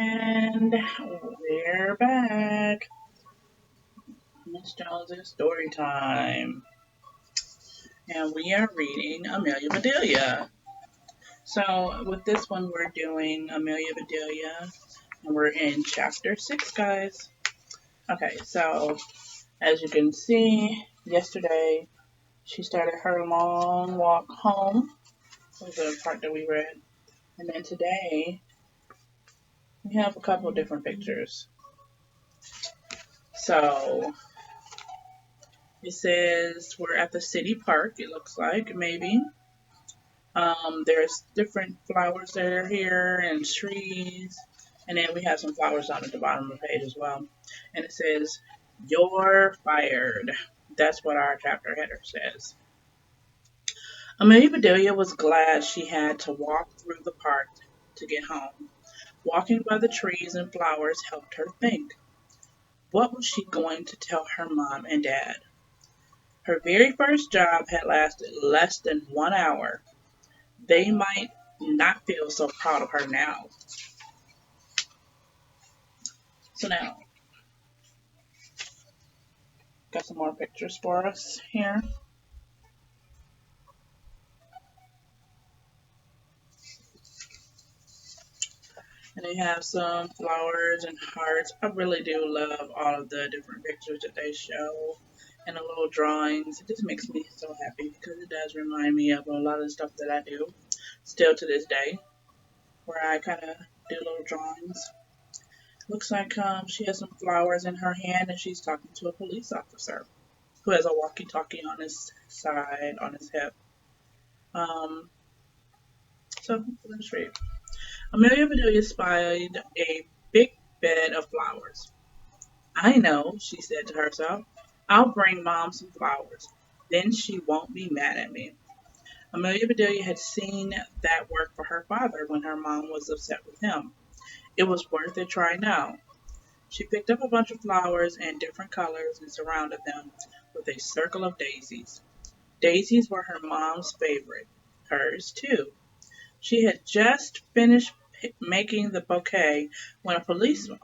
And we're back. Miss Jones's story time. And we are reading Amelia Bedelia. So, with this one, we're doing Amelia Bedelia, and we're in chapter 6, guys. Okay, so as you can see, yesterday she started her long walk home. Was the part that we read. And then today, we have a couple of different pictures. So, it says we're at the city park, it looks like, maybe. There's different flowers that are here and trees. And then we have some flowers down at the bottom of the page as well. And it says, "You're fired." That's what our chapter header says. Amelia Bedelia was glad she had to walk through the park to get home. Walking by the trees and flowers helped her think. What was she going to tell her mom and dad? Her very first job had lasted less than 1 hour. They might not feel so proud of her now. So now, got some more pictures for us here. And they have some flowers and hearts. I really do love all of the different pictures that they show and the little drawings. It just makes me so happy because it does remind me of a lot of the stuff that I do still to this day, where I kind of do little drawings. Looks like she has some flowers in her hand and she's talking to a police officer who has a walkie-talkie on his side, on his hip. Um, so let's read. Amelia Bedelia spied a big bed of flowers. "I know," she said to herself. "I'll bring Mom some flowers. Then she won't be mad at me." Amelia Bedelia had seen that work for her father when her mom was upset with him. It was worth a try now. She picked up a bunch of flowers in different colors and surrounded them with a circle of daisies. Daisies were her mom's favorite. Hers, too. She had just finished making the bouquet when a policeman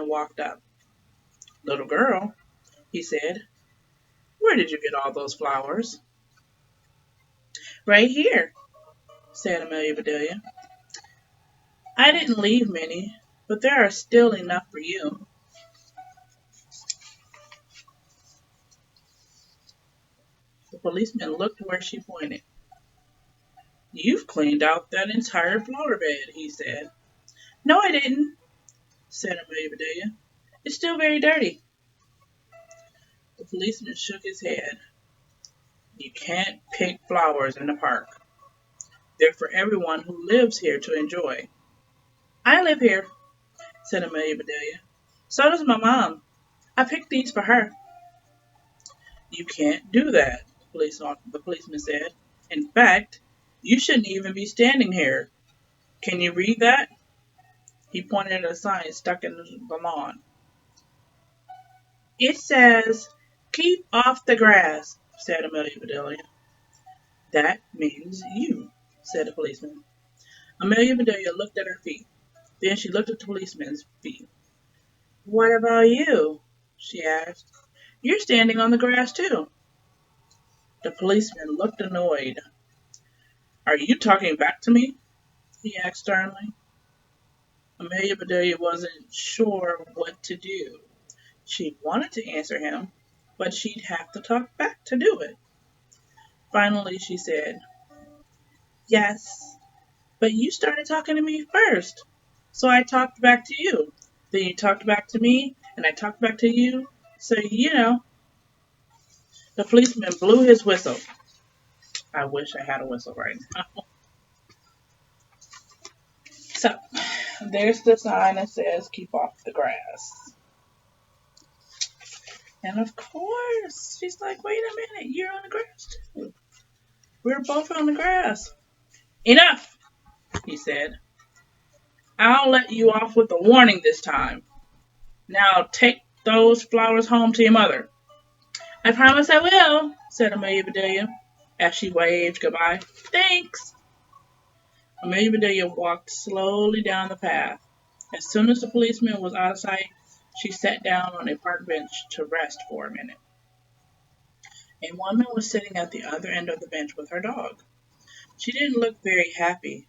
walked up. "Little girl," he said, "where did you get all those flowers?" "Right here," said Amelia Bedelia. "I didn't leave many, but there are still enough for you." The policeman looked where she pointed. "You've cleaned out that entire flower bed," he said. "No, I didn't," said Amelia Bedelia. "It's still very dirty." The policeman shook his head. "You can't pick flowers in the park. They're for everyone who lives here to enjoy." "I live here," said Amelia Bedelia. "So does my mom. I picked these for her." "You can't do that," the policeman said. "In fact, you shouldn't even be standing here. Can you read that?" He pointed at a sign stuck in the lawn. "It says, 'Keep off the grass,'" said Amelia Bedelia. "That means you," said the policeman. Amelia Bedelia looked at her feet. Then she looked at the policeman's feet. "What about you?" she asked. "You're standing on the grass, too." The policeman looked annoyed. "Are you talking back to me?" he asked sternly. Amelia Bedelia wasn't sure what to do. She wanted to answer him, but she'd have to talk back to do it. Finally, she said, "Yes, but you started talking to me first, so I talked back to you. Then you talked back to me, and I talked back to you, so you know." The policeman blew his whistle. I wish I had a whistle right now. So, there's the sign that says, "Keep off the grass." And of course, she's like, "Wait a minute, you're on the grass too. We're both on the grass." "Enough," he said. "I'll let you off with a warning this time. Now take those flowers home to your mother." "I promise I will," said Amelia Bedelia, as she waved goodbye. "Thanks." Amelia Bedelia walked slowly down the path. As soon as the policeman was out of sight, she sat down on a park bench to rest for a minute. A woman was sitting at the other end of the bench with her dog. She didn't look very happy.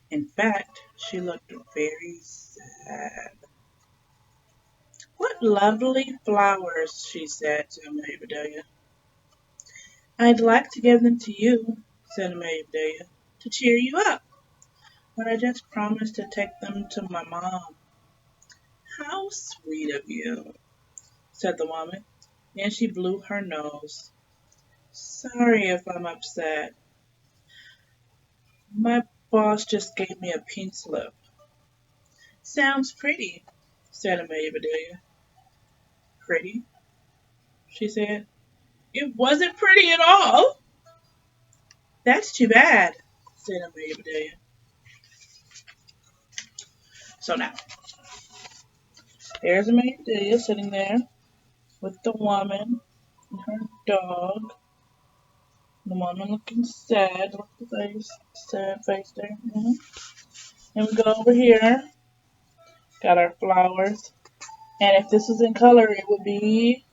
In fact, she looked very sad. "What lovely flowers," she said to Amelia Bedelia. "I'd like to give them to you," said Amelia Bedelia, "to cheer you up, but I just promised to take them to my mom." "How sweet of you," said the woman. Then she blew her nose. "Sorry if I'm upset. My boss just gave me a pink slip." "Sounds pretty," said Amelia Bedelia. "Pretty?" she said. "It wasn't pretty at all." "That's too bad," said Amelia Bedelia. So now, there's Amelia Bedelia sitting there with the woman and her dog. The woman looking sad. Look at the face. Sad face there. And we go over here. Got our flowers. And if this was in color, it would be,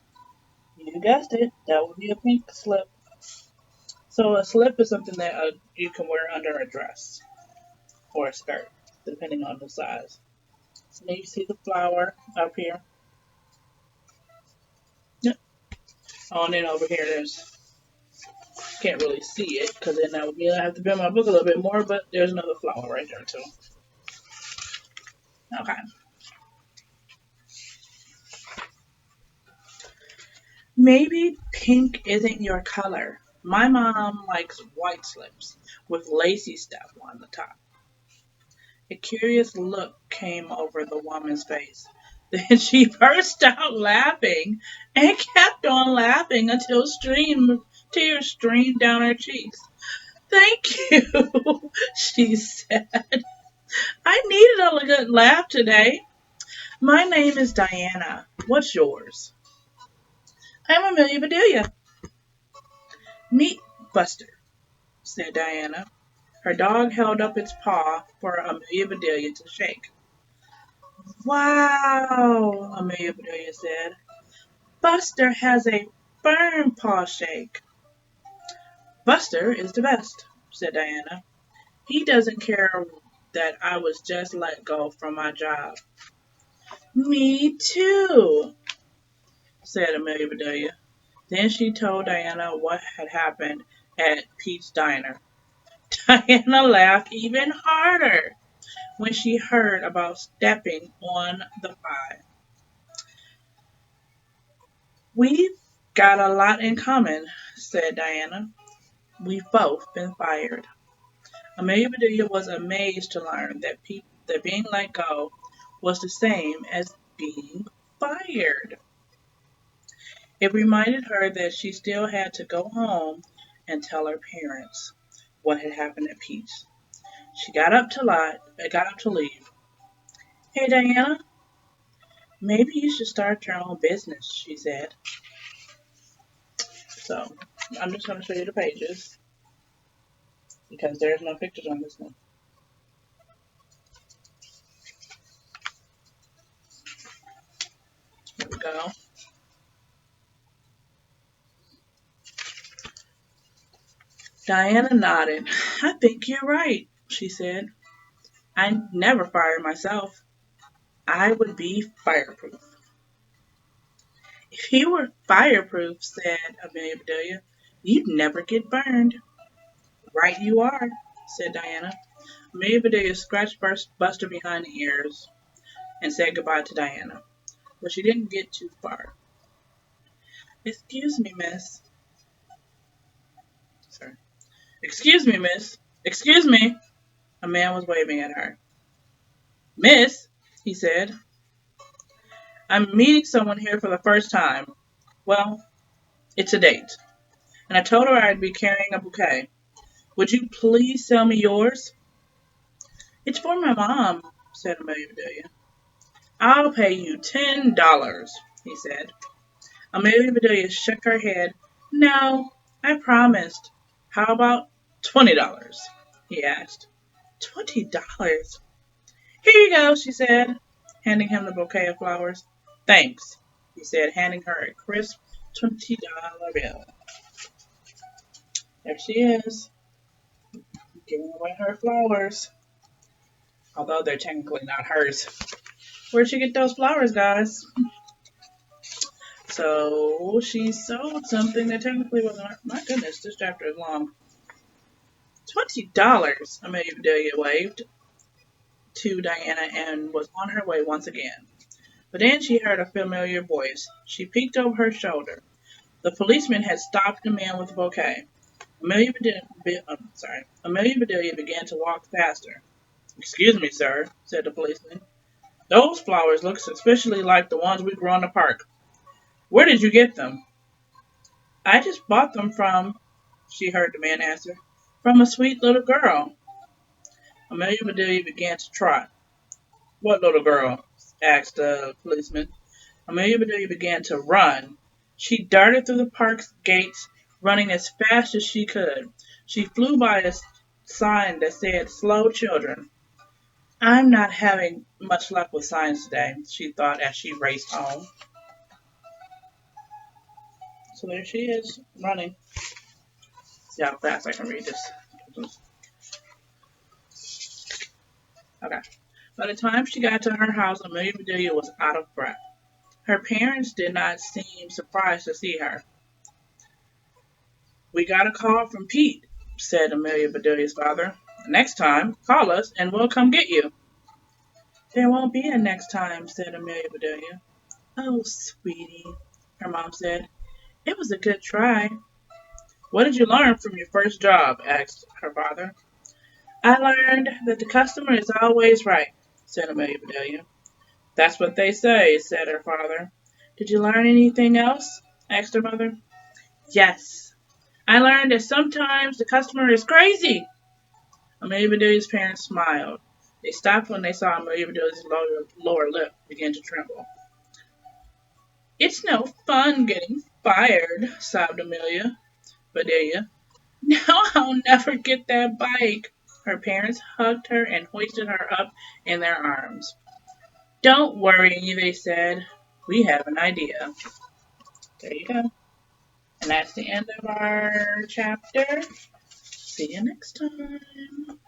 you guessed it, that would be a pink slip. So a slip is something that you can wear under a dress or a skirt, depending on the size. So now you see the flower up here. Yep. Oh, and then over here, there's, can't really see it because then that would be, I have to bend my book a little bit more, but there's another flower right there too. Okay. Maybe pink isn't your color. My mom likes white slips with lacy stuff on the top. A curious look came over the woman's face. Then she burst out laughing and kept on laughing until tears streamed down her cheeks. "Thank you," she said. "I needed a good laugh today. My name is Diana. What's yours?" "I'm Amelia Bedelia." "Meet Buster," said Diana. Her dog held up its paw for Amelia Bedelia to shake. "Wow," Amelia Bedelia said. "Buster has a firm paw shake." "Buster is the best," said Diana. "He doesn't care that I was just let go from my job." "Me too," said Amelia Bedelia. Then she told Diana what had happened at Pete's Diner. Diana laughed even harder when she heard about stepping on the pie. "We've got a lot in common," said Diana. "We've both been fired." Amelia Bedelia was amazed to learn that being let go was the same as being fired. It reminded her that she still had to go home and tell her parents what had happened at Pete's. She got up to leave. "Hey, Diana, maybe you should start your own business," she said. So I'm just going to show you the pages because there's no pictures on this one. Here we go. Diana nodded. "I think you're right," she said. "I never fire myself. I would be fireproof." "If you were fireproof," said Amelia Bedelia, "you'd never get burned." "Right you are," said Diana. Amelia Bedelia scratched Buster behind the ears and said goodbye to Diana, but she didn't get too far. "Excuse me, miss." Sorry. "Excuse me, miss. Excuse me." A man was waving at her. "Miss," he said, "I'm meeting someone here for the first time. Well, it's a date. And I told her I'd be carrying a bouquet. Would you please sell me yours?" "It's for my mom," said Amelia Bedelia. "I'll pay you $10, he said. Amelia Bedelia shook her head. "No, I promised." "How about $20? He asked. $20? "Here you go," she said. handing him the bouquet of flowers. Thanks, he said, handing her a crisp $20 bill. There she is, giving away her flowers, although they're technically not hers. Where'd she get those flowers, guys? So she sold something that technically wasn't. My goodness, this chapter is long. $20. Amelia Bedelia waved to Diana and was on her way once again. But then she heard a familiar voice. She peeked over her shoulder. The policeman had stopped the man with the bouquet. Amelia Bedelia began to walk faster. Excuse me, sir, said the policeman. Those flowers look suspiciously like the ones we grew in the park. Where did you get them? I just bought them from, she heard the man answer, from a sweet little girl. Amelia Bedelia began to trot. What little girl? Asked the policeman. Amelia Bedelia began to run. She darted through the park's gates, running as fast as she could. She flew by a sign that said, Slow children. I'm not having much luck with signs today, she thought as she raced home. So there she is, running. See how fast I can read this. Okay. By the time she got to her house, Amelia Bedelia was out of breath. Her parents did not seem surprised to see her. We got a call from Pete, said Amelia Bedelia's father. Next time, call us and we'll come get you. There won't be a next time, said Amelia Bedelia. Oh, sweetie, her mom said. It was a good try. What did you learn from your first job? Asked her father. I learned that the customer is always right, said Amelia Bedelia. That's what they say, said her father. Did you learn anything else? Asked her mother. Yes. I learned that sometimes the customer is crazy. Amelia Bedelia's parents smiled. They stopped when they saw Amelia Bedelia's lower lip begin to tremble. It's no fun getting fired, sobbed Amelia Bedelia. Now I'll never get that bike. Her parents hugged her and hoisted her up in their arms. Don't worry, they said. We have an idea. There you go. And that's the end of our chapter. See you next time.